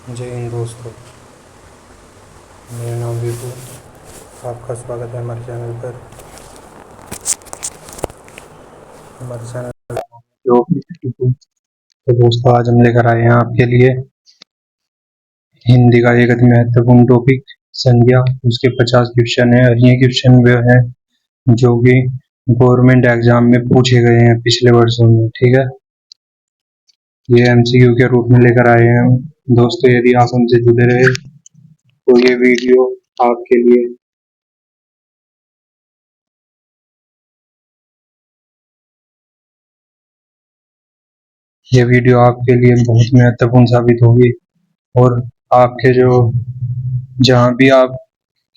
जय हिंद दोस्तों। मेरा नाम विपुल। आपका स्वागत है हमारे चैनल पर। हमारे चैनल तो दोस्तों, आज हम लेकर आए हैं आपके लिए हिंदी का एक अति महत्वपूर्ण टॉपिक संज्ञा। उसके 50 क्वेश्चन है और ये क्वेश्चन वे हैं जो कि गवर्नमेंट एग्जाम में पूछे गए हैं पिछले वर्षों में। ठीक है, ये एमसीक्यू के रूप में लेकर आए हैं दोस्तों। यदि आप हमसे जुड़े रहे तो ये वीडियो आपके लिए आपके लिए बहुत महत्वपूर्ण साबित होगी। और आपके जो जहाँ भी आप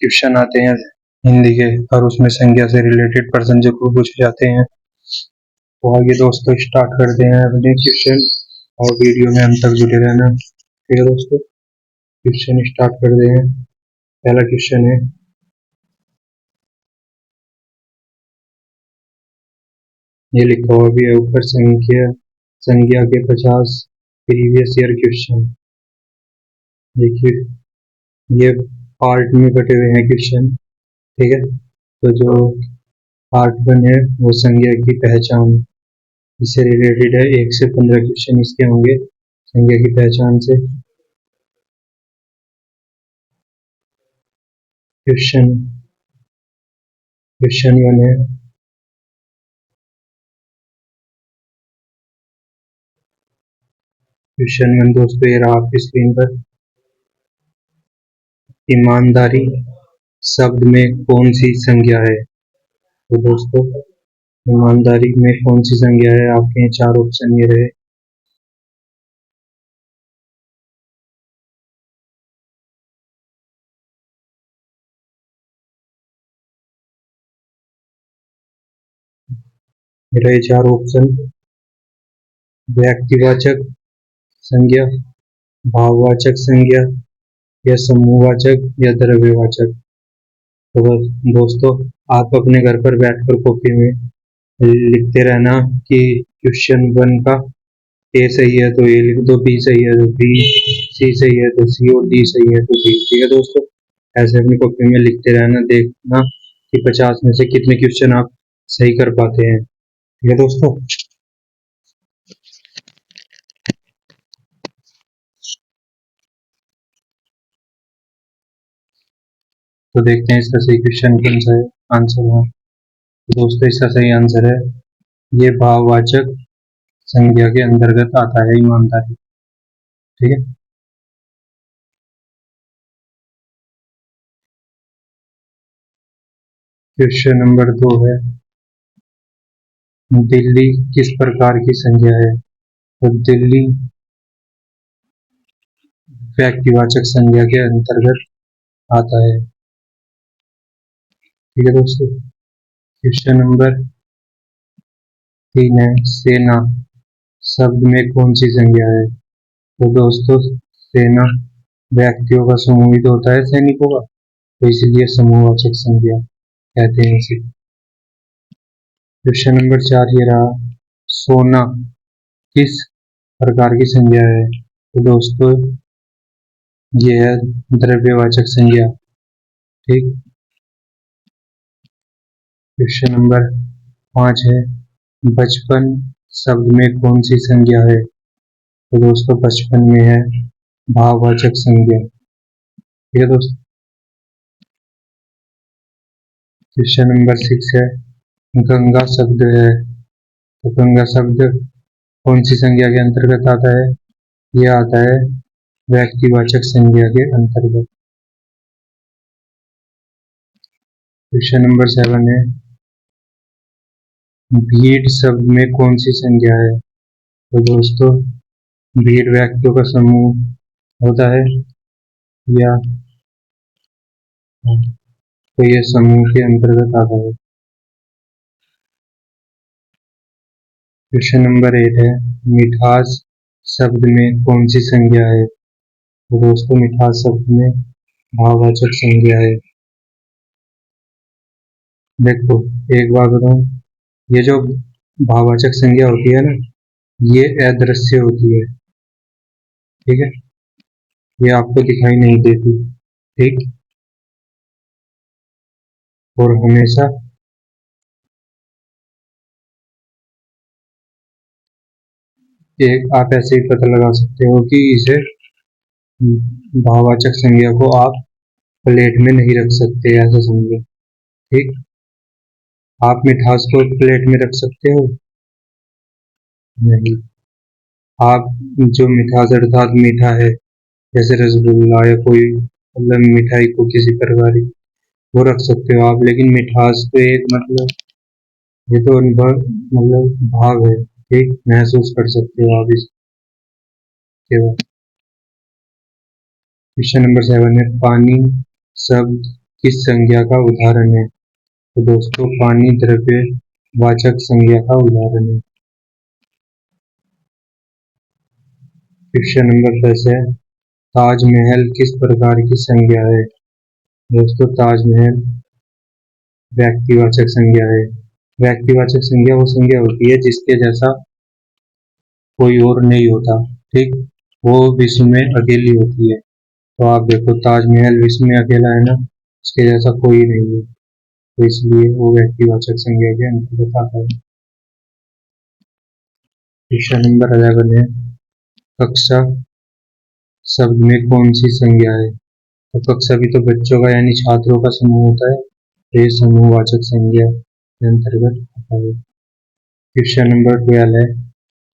क्वेश्चन आते हैं हिंदी के और उसमें संज्ञा से रिलेटेड प्रश्न जरूर पूछे जाते हैं। तो आइए दोस्तों, स्टार्ट करते हैं अपने क्वेश्चन और वीडियो में हम तक जुड़े रहना। ठीक है दोस्तों, क्वेश्चन स्टार्ट करते हैं। पहला क्वेश्चन है, ये लिखा हुआ भी है ऊपर, संज्ञा के 50 प्रीवियस ईयर क्वेश्चन। देखिए, ये पार्ट में कटे हुए हैं क्वेश्चन। ठीक है, तो जो पार्ट 1 है वो संज्ञा की पहचान, इससे रिलेटेड है। 1 से 15 क्वेश्चन इसके होंगे संज्ञा की पहचान से। क्वेश्चन 1 है, क्वेश्चन 1 दोस्तों ये रहा आपकी स्क्रीन पर। ईमानदारी शब्द में कौन सी संज्ञा है? तो दोस्तों, ईमानदारी में कौन सी संज्ञा है? आपके 4 ऑप्शन ये रहे। ये रहे 4 ऑप्शन। व्यक्तिवाचक संज्ञा, भाववाचक संज्ञा, या समूहवाचक, या द्रव्यवाचक। तो बस दोस्तों, आप अपने घर पर बैठकर कॉपी में लिखते रहना कि क्वेश्चन 1 का ए सही है तो ए लिख दो, बी सही है तो बी, सी सही है तो सी, और डी सही है तो डी। ठीक है दोस्तों, ऐसे अपनी कॉपी में लिखते रहना, देखना कि 50 में से कितने क्वेश्चन आप सही कर पाते हैं। ठीक है दोस्तों, तो देखते हैं इसका सही क्वेश्चन कौन सा है, आंसर है। तो दोस्तों, इसका सही आंसर है, ये भाववाचक संज्ञा के अंतर्गत आता है ईमानदारी। ठीक है, क्वेश्चन नंबर 2 है, दिल्ली किस प्रकार की संज्ञा है? तो दिल्ली व्यक्तिवाचक संज्ञा के अंतर्गत आता है। ठीक है दोस्तों, क्वेश्चन नंबर 3 है, सेना शब्द में कौन सी संज्ञा है? तो दोस्तों, सेना व्यक्तियों का समूह ही तो होता है सैनिकों का, तो इसलिए समूहवाचक संज्ञा कहते हैं इसे। क्वेश्चन नंबर 4 ये रहा, सोना किस प्रकार की संज्ञा है? तो दोस्तों, ये है द्रव्यवाचक संज्ञा। ठीक, क्वेश्चन नंबर 5 है, बचपन शब्द में कौन सी संज्ञा है? तो दोस्तों, बचपन में है भाववाचक संज्ञा। ठीक है दोस्तों, क्वेश्चन नंबर 6 है, गंगा शब्द है, तो गंगा शब्द कौन सी संज्ञा के अंतर्गत आता है? यह आता है व्यक्तिवाचक संज्ञा के अंतर्गत। क्वेश्चन नंबर 7 है, भीड़ शब्द में कौन सी संज्ञा है? तो दोस्तों, भीड़ व्यक्तियों का समूह होता है, या तो ये समूह के अंतर्गत आता है। क्वेश्चन नंबर 8 है, मिठास शब्द में कौन सी संज्ञा है? तो दोस्तों, मिठास शब्द में भाववाचक संज्ञा है। देखो, एक बात बताऊं, ये जो भाववाचक संज्ञा होती है ना, ये अदृश्य होती है। ठीक है, ये आपको दिखाई नहीं देती। ठीक। और हमेशा एक आप ऐसे ही पता लगा सकते हो कि इसे भाववाचक संज्ञा को आप प्लेट में नहीं रख सकते, ऐसा समझो। ठीक। आप मिठास को प्लेट में रख सकते हो? नहीं। आप जो मिठास अर्थात मीठा है, जैसे रसगुल्ला या कोई मतलब मिठाई को किसी प्रकार की, वो रख सकते हो आप, लेकिन मिठास तो एक मतलब ये तो अनुभव मतलब भाव है। ठीक। महसूस कर सकते हो आप इसके बाद। क्वेश्चन नंबर 7 है, पानी शब्द किस संज्ञा का उदाहरण है? तो दोस्तों, पानी द्रव्य वाचक संज्ञा का उदाहरण है। क्वेश्चन नंबर 10 है, ताजमहल किस प्रकार की संज्ञा है? दोस्तों, ताजमहल व्यक्तिवाचक संज्ञा है। व्यक्तिवाचक संज्ञा वो संज्ञा होती है जिसके जैसा कोई और नहीं होता। ठीक। वो विश्व में अकेली होती है। तो आप देखो, ताजमहल विश्व में अकेला है ना, उसके जैसा कोई नहीं है, तो इसलिए वो व्यक्तिवाचक संज्ञा के अंतर्गत आता है। क्वेश्चन नंबर 11 है, कक्षा शब्द में कौन सी संज्ञा है? तो कक्षा भी तो बच्चों का यानी छात्रों का समूह होता है, तो ये समूहवाचक संज्ञा के अंतर्गत आता है। क्वेश्चन नंबर 12 है,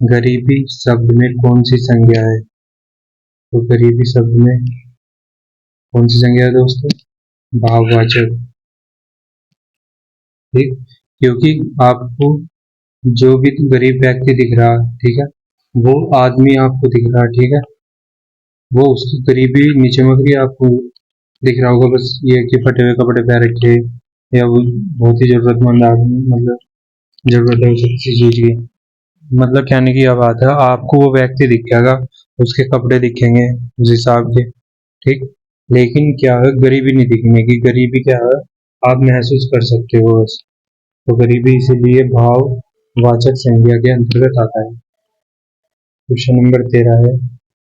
गरीबी शब्द में कौन सी संज्ञा है? तो गरीबी शब्द में कौन सी संज्ञा है दोस्तों? भाववाचक। ठीक। क्योंकि आपको जो भी गरीब व्यक्ति दिख रहा, ठीक है, वो आदमी आपको दिख रहा, ठीक है, वो उसकी गरीबी नहीं चमक रही, आपको दिख रहा होगा बस ये कि फटे हुए कपड़े पहन रखे, या वो बहुत ही जरूरतमंद आदमी, मतलब जरूरत है उसे किसी चीज की, मतलब कहने की यह बात है, आपको वो व्यक्ति दिख जाएगा, उसके कपड़े दिखेंगे उस हिसाब के। ठीक। लेकिन क्या है, गरीबी नहीं दिखने की। गरीबी क्या है, आप महसूस कर सकते हो बस। तो गरीबी इसीलिए भाव वाचक संज्ञा के अंतर्गत आता है। क्वेश्चन नंबर 13 है,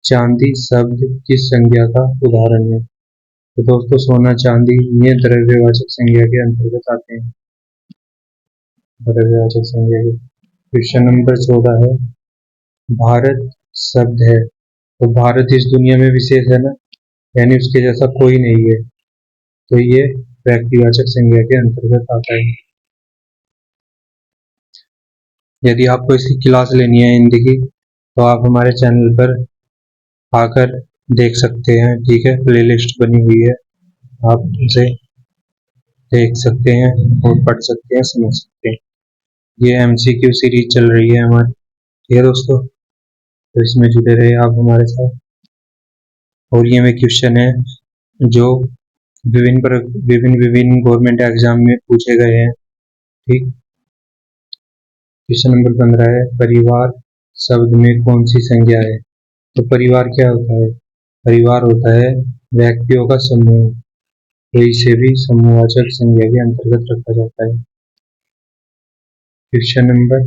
चांदी शब्द किस संज्ञा का उदाहरण है? तो दोस्तों, सोना चांदी ये द्रव्यवाचक संज्ञा के अंतर्गत आते हैं। द्रव्यवाचक संज्ञा के। क्वेश्चन नंबर 14 है, भारत शब्द है, तो भारत इस दुनिया में विशेष है ना, यानी उसके जैसा कोई नहीं है, तो ये व्यक्तिवाचक संज्ञा के अंतर्गत आता है। यदि आपको इसकी क्लास लेनी है हिंदी की, तो आप हमारे चैनल पर आकर देख सकते हैं। ठीक है, प्लेलिस्ट बनी हुई है, आप उसे देख सकते हैं और पढ़ सकते हैं, समझ सकते हैं। ये एमसीक्यू सीरीज चल रही है हमारी। ठीक है दोस्तों, तो इसमें जुड़े रहे आप हमारे साथ। और ये में क्वेश्चन है जो विभिन्न विभिन्न गवर्नमेंट एग्जाम में पूछे गए हैं। ठीक। क्वेश्चन नंबर 15 है, परिवार शब्द में कौन सी संज्ञा है? तो परिवार क्या होता है? परिवार होता है व्यक्तियों का समूह, तो इसे भी समूहवाचक संज्ञा के अंतर्गत रखा जाता है। क्वेश्चन नंबर,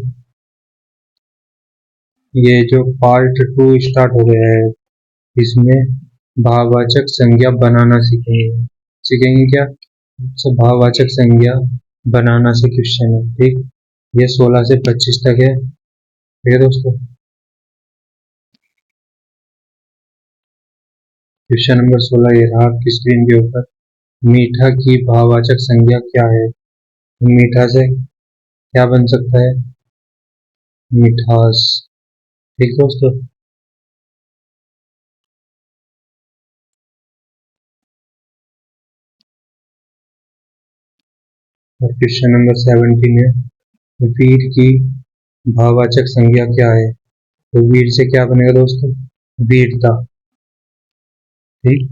ये जो पार्ट 2 स्टार्ट हो गया है, इसमें भाववाचक संज्ञा बनाना सीखेंगे। सीखेंगे क्या? तो भाववाचक संज्ञा बनाना से क्वेश्चन है। ठीक। ये 16 से 25 तक है। ठीक है दोस्तों। क्वेश्चन नंबर 16 ये रहा आपकी स्क्रीन के ऊपर, मीठा की भाववाचक संज्ञा क्या है? मीठा से क्या बन सकता है? मिठास। ठीक दोस्तों। और क्वेश्चन नंबर 17 है, वीर की भाववाचक संज्ञा क्या है? तो वीर से क्या बनेगा दोस्तों? वीरता। ठीक।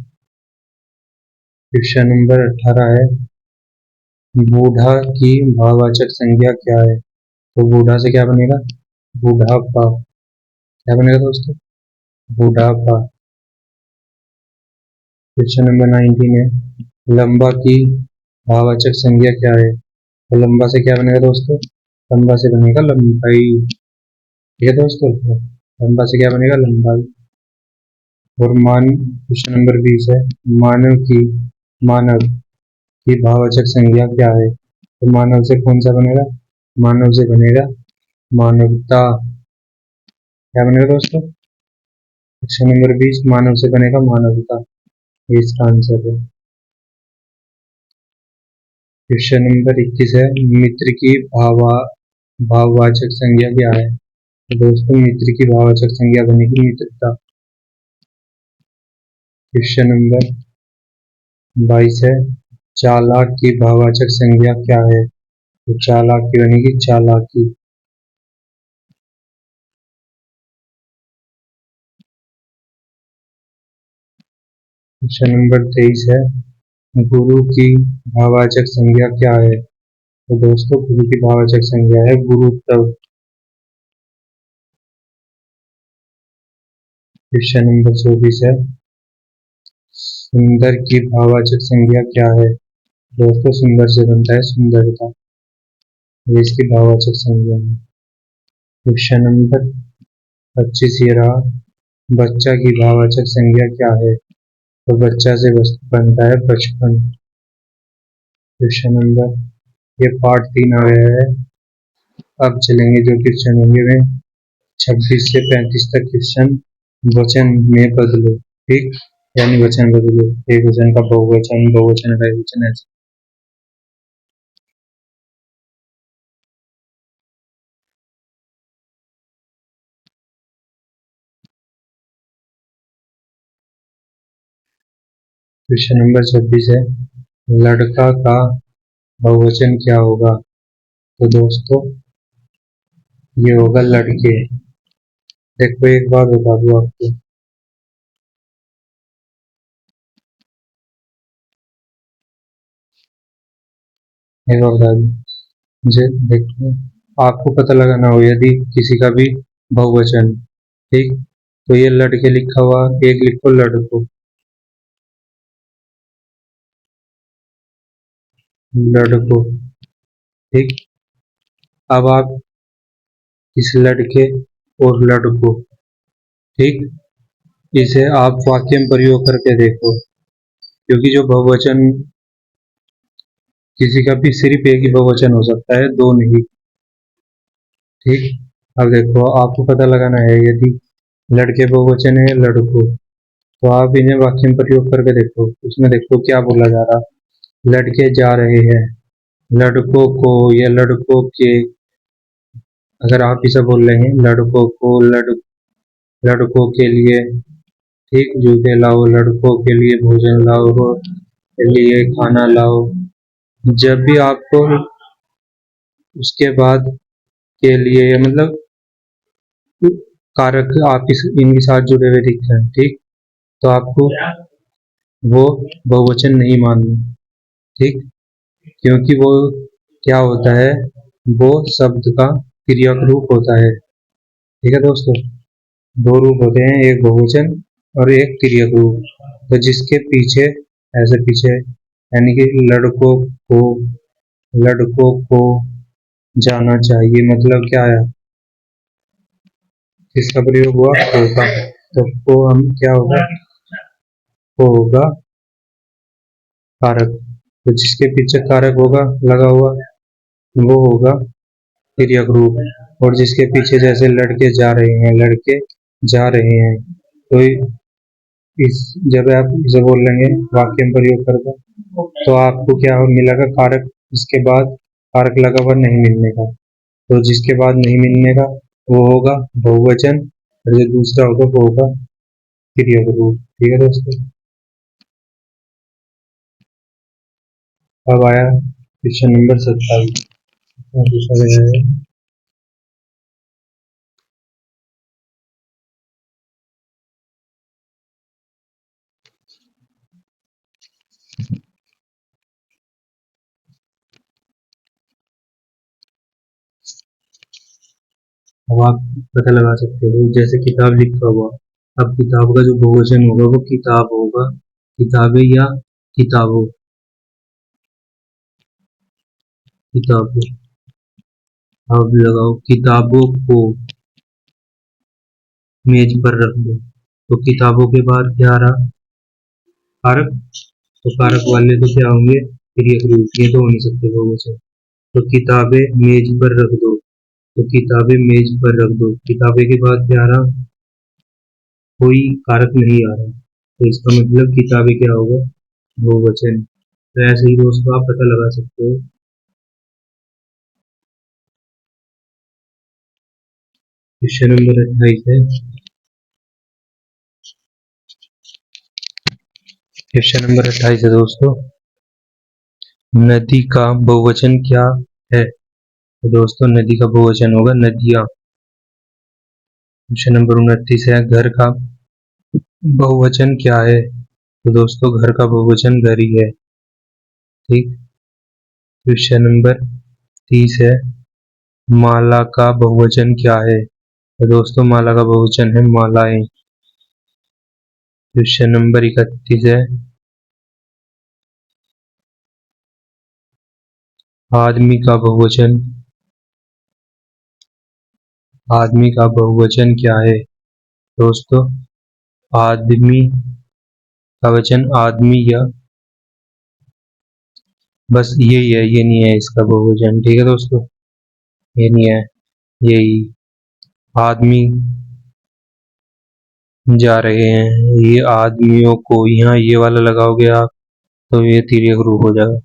क्वेश्चन नंबर 18 है, बूढ़ा की भाववाचक संज्ञा क्या है? तो बूढ़ा से क्या बनेगा? बुढ़ापा। क्या बनेगा दोस्तों? बुढ़ापा। क्वेश्चन नंबर 19 है, लंबा की भाववाचक संज्ञा क्या है? तो लंबा से क्या बनेगा दोस्तों? लंबा से बनेगा लंबाई। ठीक है दोस्तों, लंबा से क्या बनेगा? लंबाई। और क्वेश्चन नंबर 20 है, मानव की भाववाचक संज्ञा क्या है? तो मानव से कौन सा बनेगा? मानव से बनेगा मानवता। क्या बनेगा दोस्तों? क्वेश्चन नंबर 20 मानव से बनेगा मानवता, ये इसका आंसर है। क्वेश्चन नंबर 21 है, मित्र की भाववाचक संज्ञा क्या है? तो दोस्तों मित्र की भाववाचक संज्ञा बनेगी मित्रता। क्वेश्चन नंबर 22 है, चालाक की भाववाचक संज्ञा क्या है? तो चालाक की बनेगी चालाकी। क्वेश्चन नंबर 23 है, गुरु की भाववाचक संज्ञा क्या है? तो दोस्तों गुरु की भाववाचक संज्ञा है गुरुत्व। क्वेश्चन नंबर 24 है, सुंदर की भाववाचक संज्ञा क्या है? दोस्तों सुंदर से बनता है सुंदरता, ये इसकी भाववाचक संज्ञा है। क्वेश्चन नंबर 25 ये रहा, बच्चा की भाववाचक संज्ञा क्या है? तो बच्चा से बनता है बचपन। क्वेश्चन नंबर, ये पार्ट 3 आ गया है। अब चलेंगे जो क्वेश्चन होंगे वे 26 से 35 तक क्वेश्चन वचन में बदलो, ठीक, यानी वचन बदलो, एक वचन का बहुवचन, बहुवचन का एकवचन, ऐसे। क्वेश्चन नंबर 26 है, लड़का का बहुवचन क्या होगा? तो दोस्तों ये होगा लड़के। देखो एक बात बता दूं आपको, एक बात बता दूं, देखो आपको पता लगाना हो यदि किसी का भी बहुवचन, ठीक, तो ये लड़के लिखा हुआ, एक लिखो लड़को, लड़को, ठीक। अब आप इस लड़के और लड़को, ठीक, इसे आप वाक्य में प्रयोग करके देखो, क्योंकि जो बहुवचन किसी का भी सिर्फ एक ही बहुवचन हो सकता है, दो नहीं, ठीक। अब देखो आपको पता लगाना है यदि लड़के बहुवचन है लड़को, तो आप इन्हें वाक्य में प्रयोग करके देखो, उसमें देखो क्या बोला जा रहा, लड़के जा रहे हैं, लड़कों को या लड़कों के, अगर आप इसे बोल रहे हैं लड़कों को, लड़कों के लिए, ठीक, जूते लाओ, लड़कों के लिए भोजन लाओ, के लिए खाना लाओ, जब भी आपको उसके बाद के लिए मतलब कारक आप इनके साथ जुड़े हुए दिखते हैं, ठीक, तो आपको वो बहुवचन नहीं मानना, ठीक, क्योंकि वो क्या होता है, वो शब्द का क्रियाक रूप होता है, ठीक है दोस्तों। दो रूप होते हैं, एक बहुवचन और एक क्रियाक रूप, तो जिसके पीछे ऐसे पीछे, यानी कि लड़कों को जाना चाहिए, मतलब क्या है, किसका प्रयोग हुआ, को का, तो को हम क्या होगा, को होगा कारक, तो जिसके पीछे कारक होगा लगा हुआ वो होगा क्रियाक रूप, और जिसके पीछे जैसे लड़के जा रहे हैं, लड़के जा रहे हैं, तो इस जब आप इसे बोल लेंगे वाक्य में प्रयोग करके, तो आपको क्या मिलेगा, कारक, इसके बाद कारक लगा हुआ नहीं मिलने का, तो जिसके बाद नहीं मिलने का वो होगा बहुवचन, और जो दूसरा होगा वो होगा क्रियाक रूप, ठीक है दोस्तों। अब आया क्वेश्चन नंबर 27, पूछा गया है, अब आप पता लगा सकते हो, जैसे किताब लिखा हुआ, अब किताब का जो बहुवचन होगा वो किताब होगा, किताबें या किताबों, किताबों। अब लगाओ किताबों को मेज पर रख दो, तो किताबों के बाद क्या आ रहा? कारक। तो कारक वाले तो क्या होंगे? क्रिया रूप, ये तो हो नहीं सकते बहुवचन। तो किताबें मेज पर रख दो, तो किताबें मेज पर रख दो, किताबें के बाद क्या आ रहा? कोई कारक नहीं आ रहा, तो इसका मतलब किताबें क्या होगा? बहुवचन। तो ऐसे ही दोस्तों आप पता लगा सकते हो। क्वेश्चन नंबर 28 है। क्वेश्चन नंबर 28 है दोस्तों, नदी का बहुवचन क्या है? तो दोस्तों नदी का बहुवचन होगा नदियां। क्वेश्चन नंबर 29 है, घर का बहुवचन क्या है? तो दोस्तों घर का बहुवचन घर ही है। ठीक। क्वेश्चन नंबर 30 है, माला का बहुवचन क्या है? तो दोस्तों माला का बहुवचन है मालाएं। क्वेश्चन नंबर 31 है, आदमी का बहुवचन, आदमी का बहुवचन क्या है? दोस्तों आदमी का वचन आदमी, या बस यही है, ये नहीं है इसका बहुवचन। ठीक है दोस्तों, ये नहीं है, यही आदमी जा रहे हैं, ये आदमियों को, यहाँ ये वाला लगाओगे आप तो ये तिर्यक रूप हो जाएगा,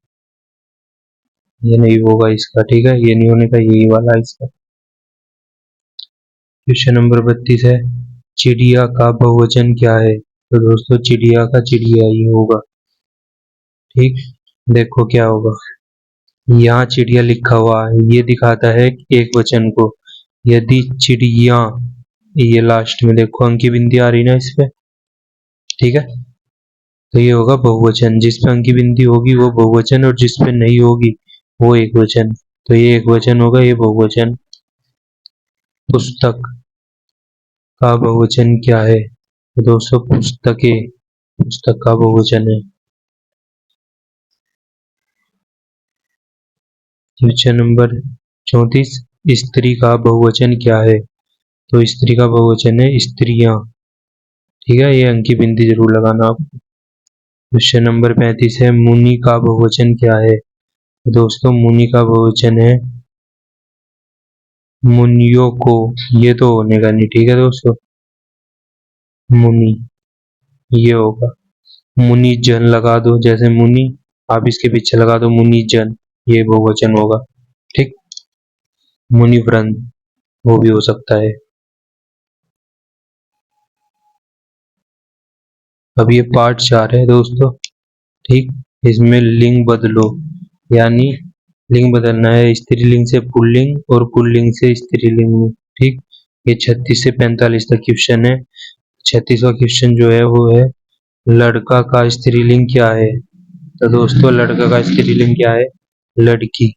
ये नहीं होगा इसका। ठीक है, ये नहीं होने का, यही वाला इसका। क्वेश्चन नंबर 32 है, चिड़िया का बहुवचन क्या है? तो दोस्तों चिड़िया का चिड़िया ही होगा। ठीक। देखो क्या होगा, यहाँ चिड़िया लिखा हुआ है, ये दिखाता है एक वचन को। यदि चिड़िया, ये लास्ट में देखो अंकी बिंदी आ रही ना इस पे। ठीक है, तो ये होगा बहुवचन, जिस पे अंकी बिंदी होगी वो बहुवचन, और जिस पे नहीं होगी वो एक वचन। तो ये एक वचन होगा, ये बहुवचन। पुस्तक का बहुवचन क्या है? तो दोस्तों पुस्तकें, पुस्तक का बहुवचन है। क्वेश्चन नंबर 34, स्त्री का बहुवचन क्या है? तो स्त्री का बहुवचन है स्त्रियां। ठीक है, ये अंकी बिंदी जरूर लगाना आप। क्वेश्चन नंबर 35 है, मुनि का बहुवचन क्या है? दोस्तों मुनि का बहुवचन है मुनियों को, ये तो होने का नहीं। ठीक है दोस्तों, मुनि ये होगा। मुनि जन लगा दो, जैसे मुनि आप इसके पीछे लगा दो मुनि जन, ये बहुवचन होगा। ठीक। मुनि व्रत वो भी हो सकता है। अब ये पार्ट 4 है दोस्तों। ठीक। इसमें लिंग बदलो, यानी लिंग बदलना है, स्त्रीलिंग से पुल्लिंग और पुल्लिंग से स्त्रीलिंग में। ठीक। ये 36 से 45 तक क्वेश्चन है। 36वां क्वेश्चन जो है वो है, लड़का का स्त्रीलिंग क्या है? तो दोस्तों लड़का का स्त्रीलिंग क्या है? लड़की।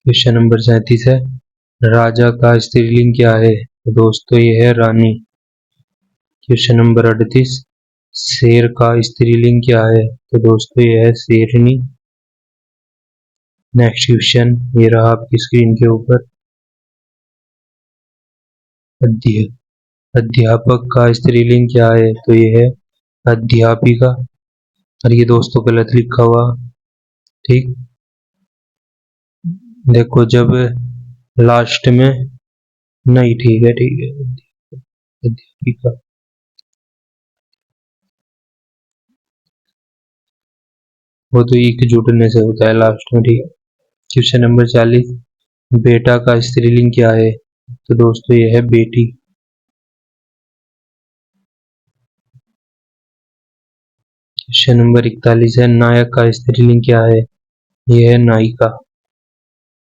क्वेश्चन नंबर 37 है, राजा का स्त्रीलिंग क्या है? तो दोस्तों ये है रानी। क्वेश्चन नंबर 38, शेर का स्त्रीलिंग क्या है? तो दोस्तों ये है शेरनी। नेक्स्ट क्वेश्चन ये रहा आपकी स्क्रीन के ऊपर, अध्यापक का स्त्रीलिंग क्या है? तो ये है अध्यापिका। और ये दोस्तों गलत लिखा हुआ। ठीक। देखो जब लास्ट में, नहीं ठीक है, ठीक है, अध्यापिका। वो तो ई के जुड़ने से होता है लास्ट में। ठीक है। क्वेश्चन नंबर 40, बेटा का स्त्रीलिंग क्या है? तो दोस्तों ये है बेटी। क्वेश्चन नंबर 41 है, नायक का स्त्रीलिंग क्या है? ये है नायिका।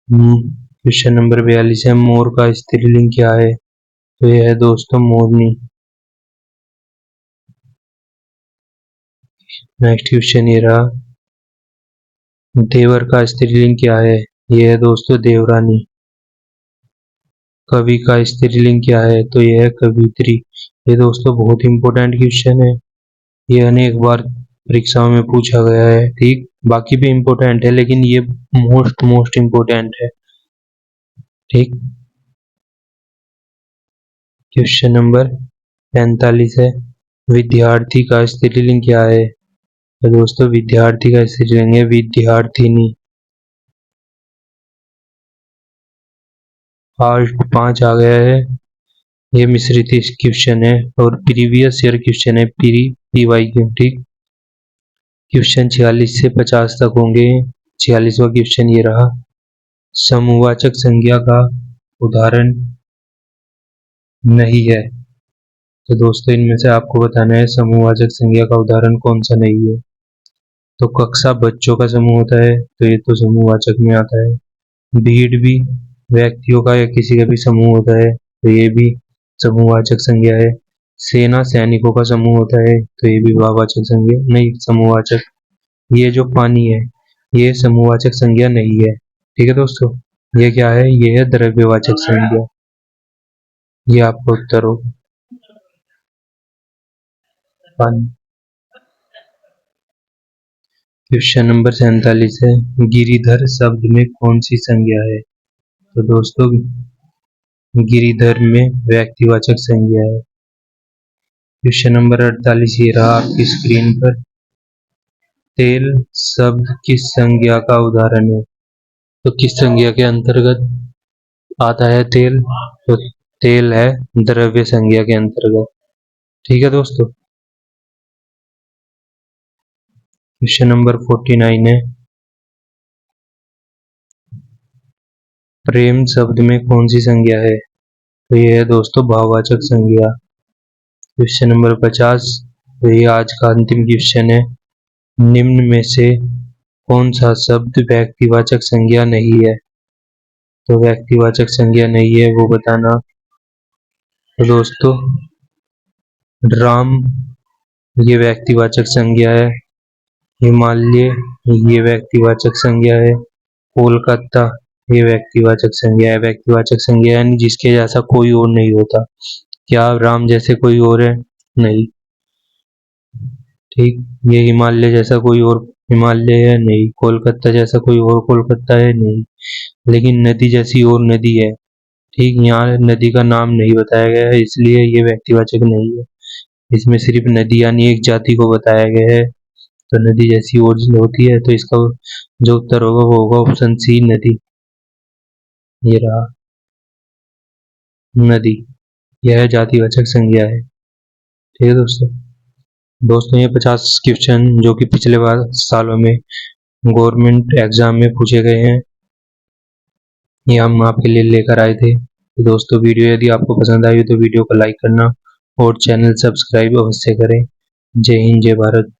क्वेश्चन नंबर 42 है, मोर का स्त्रीलिंग क्या है? तो ये है दोस्तों मोरनी। नेक्स्ट क्वेश्चन ये रहा, देवर का स्त्रीलिंग क्या है? ये है दोस्तों देवरानी। कवि का स्त्रीलिंग क्या है? तो ये है कवित्री। ये दोस्तों बहुत इंपॉर्टेंट क्वेश्चन है, ये अनेक बार परीक्षाओं में पूछा गया है। ठीक, बाकी भी इम्पोर्टेंट है लेकिन ये मोस्ट इम्पोर्टेंट है। ठीक, क्वेश्चन नंबर 45 है, विद्यार्थी का स्त्रीलिंग क्या है? तो दोस्तों विद्यार्थी का स्त्रीलिंग है विद्यार्थिनी। पार्ट 5 आ गया है, ये मिश्रित क्वेश्चन है और प्रीवियस ईयर क्वेश्चन है, पीवाई क्यू। ठीक, क्वेश्चन 46 से 50 तक होंगे। 46वां क्वेश्चन ये रहा, समूहवाचक संज्ञा का उदाहरण नहीं है। तो दोस्तों इनमें से आपको बताना है समूहवाचक संज्ञा का उदाहरण कौन सा नहीं है। तो कक्षा बच्चों का समूह होता है, तो ये तो समूहवाचक में आता है। भीड़ भी व्यक्तियों का या किसी का भी समूह होता है, तो ये भी समूहवाचक संज्ञा है। सेना सैनिकों का समूह होता है, तो ये भी वाचक संज्ञा नहीं, समूहवाचक। ये जो पानी है ये समूहवाचक संज्ञा नहीं है। ठीक है दोस्तों, ये क्या है? ये है द्रव्यवाचक संज्ञा। ये आपका उत्तर हो पानी। क्वेश्चन नंबर 47 है, गिरिधर शब्द में कौन सी संज्ञा है? तो दोस्तों गिरिधर में व्यक्तिवाचक संज्ञा है। क्वेश्चन नंबर 48 ये रहा आपकी स्क्रीन पर, तेल शब्द किस संज्ञा का उदाहरण है? तो किस संज्ञा के अंतर्गत आता है तेल? तो तेल है द्रव्य संज्ञा के अंतर्गत। ठीक है दोस्तों, क्वेश्चन नंबर 49 है, प्रेम शब्द में कौन सी संज्ञा है? तो ये है दोस्तों भाववाचक संज्ञा। क्वेश्चन नंबर 50, तो ये आज का अंतिम क्वेश्चन है, निम्न में से कौन सा शब्द व्यक्तिवाचक संज्ञा नहीं है? तो व्यक्तिवाचक संज्ञा नहीं है वो बताना। तो दोस्तों राम ये व्यक्तिवाचक संज्ञा है, हिमालय ये व्यक्तिवाचक संज्ञा है, कोलकाता ये व्यक्तिवाचक संज्ञा है। व्यक्तिवाचक संज्ञा यानी जिसके जैसा कोई और नहीं होता। क्या राम जैसे कोई और है? नहीं। ठीक, ये हिमालय जैसा कोई और हिमालय है? नहीं। कोलकाता जैसा कोई और कोलकाता है? नहीं। लेकिन नदी जैसी और नदी है। ठीक, यहाँ नदी का नाम नहीं बताया गया है इसलिए ये व्यक्तिवाचक नहीं है। इसमें सिर्फ नदी यानी एक जाति को बताया गया है, तो नदी जैसी और होती है, तो इसका जो उत्तर होगा वो होगा ऑप्शन सी, नदी। ये रहा नदी, यह जातिवाचक संज्ञा है। ठीक है दोस्तों, ये 50 क्वेश्चन जो कि पिछले बार सालों में गवर्नमेंट एग्जाम में पूछे गए हैं, ये हम आपके लिए लेकर आए थे। तो दोस्तों वीडियो यदि आपको पसंद आई तो वीडियो को लाइक करना और चैनल सब्सक्राइब अवश्य करें। जय हिंद, जय भारत।